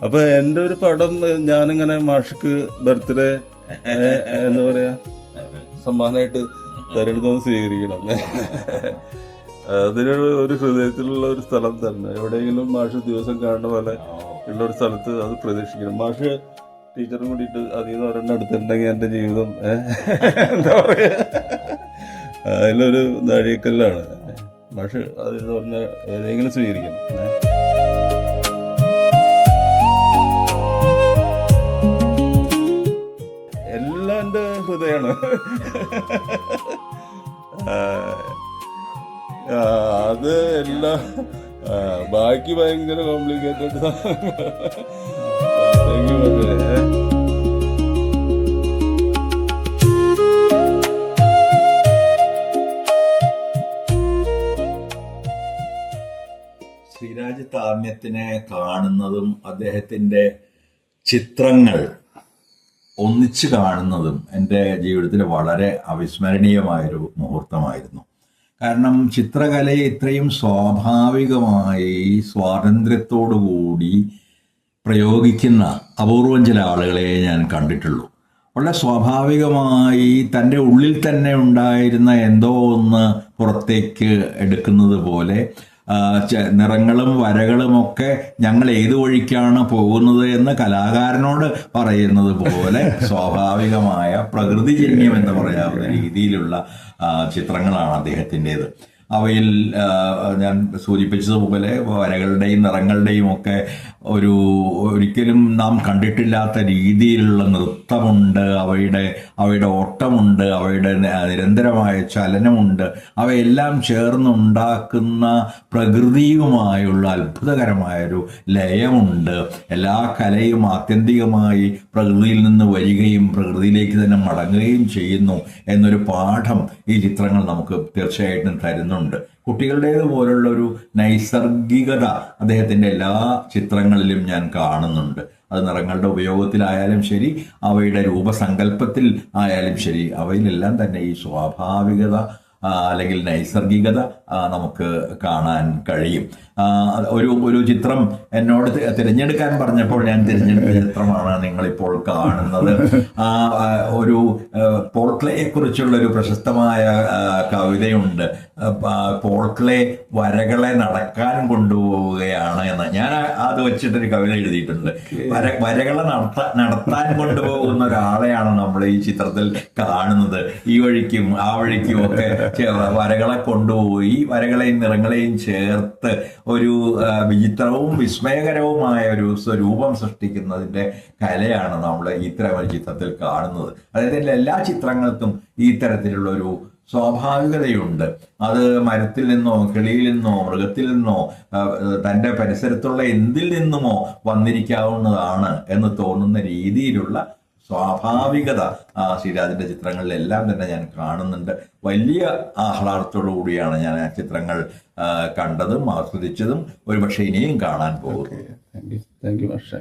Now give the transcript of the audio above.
അപ്പൊ എന്റെ ഒരു പടം ഞാനിങ്ങനെ മാഷിക്ക് ബർത്ത്ഡേ എന്താ പറയാ സമ്മാനമായിട്ട് തെരഞ്ഞെടുത്തൊന്ന് സ്വീകരിക്കണം. അതിനൊരു ഒരു ഹൃദയത്തിലുള്ള ഒരു സ്ഥലം തന്നെ, എവിടെയെങ്കിലും മാഷ് ദിവസം കാണുന്ന പോലെ ഉള്ള ഒരു സ്ഥലത്ത് അത് പ്രതീക്ഷിക്കണം. മാഷ് ടീച്ചറും കൂടിയിട്ട് അതിൽ നിന്ന് ഒരെണ്ണം അടുത്തുണ്ടെങ്കിൽ എൻ്റെ ജീവിതം എന്താ പറയാ അതിലൊരു നാഴികക്കല്ലാണ്. മാഷ് അതിൽ പറഞ്ഞ ഏതെങ്കിലും സ്വീകരിക്കണം. എല്ലാം എൻ്റെ ഹൃദയമാണ്. അത് എല്ലാം ബാക്കി ഭയങ്കര കോംപ്ലിക്കേറ്റഡ്. ശ്രീരാജ് താമ്യത്തിനെ കാണുന്നതും അദ്ദേഹത്തിൻ്റെ ചിത്രങ്ങൾ ഒന്നിച്ചു കാണുന്നതും എൻ്റെ ജീവിതത്തിൽ വളരെ അവിസ്മരണീയമായൊരു മുഹൂർത്തമായിരുന്നു. കാരണം ചിത്രകലയെ ഇത്രയും സ്വാഭാവികമായി സ്വാതന്ത്ര്യത്തോടുകൂടി പ്രയോഗിക്കുന്ന അപൂർവം ചില ആളുകളെ ഞാൻ കണ്ടിട്ടുള്ളൂ. വളരെ സ്വാഭാവികമായി തൻ്റെ ഉള്ളിൽ തന്നെ ഉണ്ടായിരുന്ന എന്തോ ഒന്ന് പുറത്തേക്ക് എടുക്കുന്നത് പോലെ, നിറങ്ങളും വരകളുമൊക്കെ ഞങ്ങൾ ഏതു വഴിക്കാണ് പോകുന്നത് എന്ന് കലാകാരനോട് പറയുന്നത് പോലെ സ്വാഭാവികമായ പ്രകൃതിജന്യം എന്ന് പറയാവുന്ന രീതിയിലുള്ള ചിത്രങ്ങളാണ് അദ്ദേഹത്തിൻ്റെത്. അവയിൽ ഞാൻ സൂചിപ്പിച്ചതുപോലെ വരകളുടെയും നിറങ്ങളുടെയും ഒക്കെ ഒരിക്കലും നാം കണ്ടിട്ടില്ലാത്ത രീതിയിലുള്ള നൃത്തമുണ്ട്, അവയുടെ ഓട്ടമുണ്ട്, അവയുടെ നിരന്തരമായ ചലനമുണ്ട്. അവയെല്ലാം ചേർന്നുണ്ടാക്കുന്ന പ്രകൃതിയുമായുള്ള അത്ഭുതകരമായൊരു ലയമുണ്ട്. എല്ലാ കലയും ആത്യന്തികമായി പ്രകൃതിയിൽ നിന്ന് വരികയും പ്രകൃതിയിലേക്ക് തന്നെ മടങ്ങുകയും ചെയ്യുന്നു എന്നൊരു പാഠം ഈ ചിത്രങ്ങൾ നമുക്ക് തീർച്ചയായിട്ടും തരുന്നുണ്ട്. കുട്ടികളുടേത് പോലുള്ളൊരു നൈസർഗികത അദ്ദേഹത്തിൻ്റെ എല്ലാ ചിത്രങ്ങളിലും ഞാൻ കാണുന്നുണ്ട്. അത് നിറങ്ങളുടെ ഉപയോഗത്തിലായാലും ശരി, അവയുടെ രൂപസങ്കല്പത്തിൽ ആയാലും ശരി, അവയിലെല്ലാം തന്നെ ഈ സ്വാഭാവികത അല്ലെങ്കിൽ നൈസർഗികത നമുക്ക് കാണാൻ കഴിയും. ഒരു ചിത്രം എന്നോട് തിരഞ്ഞെടുക്കാൻ പറഞ്ഞപ്പോൾ ഞാൻ തിരഞ്ഞെടുത്ത ചിത്രമാണ് നിങ്ങളിപ്പോൾ കാണുന്നത്. ഒരു പോൾ ക്ലേയെ കുറിച്ചുള്ളൊരു പ്രശസ്തമായ കവിതയുണ്ട്. പോൾ ക്ലേ വരകളെ നടക്കാൻ കൊണ്ടുപോവുകയാണ് എന്ന്. ഞാൻ അത് വെച്ചിട്ടൊരു കവിത എഴുതിയിട്ടുണ്ട്. വരകളെ നടത്താൻ കൊണ്ടുപോകുന്ന ഒരാളെയാണ് നമ്മൾ ഈ ചിത്രത്തിൽ കാണുന്നത്. ഈ വഴിക്കും ആ വഴിക്കും ഒക്കെ വരകളെ കൊണ്ടുപോയി വരകളെയും നിറങ്ങളെയും ചേർത്ത് ഒരു വിചിത്രവും വിസ്മയകരവുമായ ഒരു സ്വരൂപം സൃഷ്ടിക്കുന്നതിൻ്റെ കലയാണ് നമ്മൾ ഇത്തരം ഒരു ചിത്രത്തിൽ കാണുന്നത്. അതായത് എല്ലാ ചിത്രങ്ങൾക്കും ഈ തരത്തിലുള്ളൊരു സ്വാഭാവികതയുണ്ട്. അത് മരത്തിൽ നിന്നോ കിളിയിൽ നിന്നോ മൃഗത്തിൽ നിന്നോ തൻ്റെ പരിസരത്തുള്ള എന്തിൽ നിന്നുമോ വന്നിരിക്കാവുന്നതാണ് എന്ന് തോന്നുന്ന രീതിയിലുള്ള സ്വാഭാവികത ശ്രീരാജിൻ്റെ ചിത്രങ്ങളിലെല്ലാം തന്നെ ഞാൻ കാണുന്നുണ്ട്. വലിയ ആഹ്ലാദത്തോടു കൂടിയാണ് ഞാൻ ആ ചിത്രങ്ങൾ കണ്ടതും ആസ്വദിച്ചതും ഒരുപക്ഷെ ഇനിയും കാണാൻ പോകുന്നത്. താങ്ക് യു മാഷേ.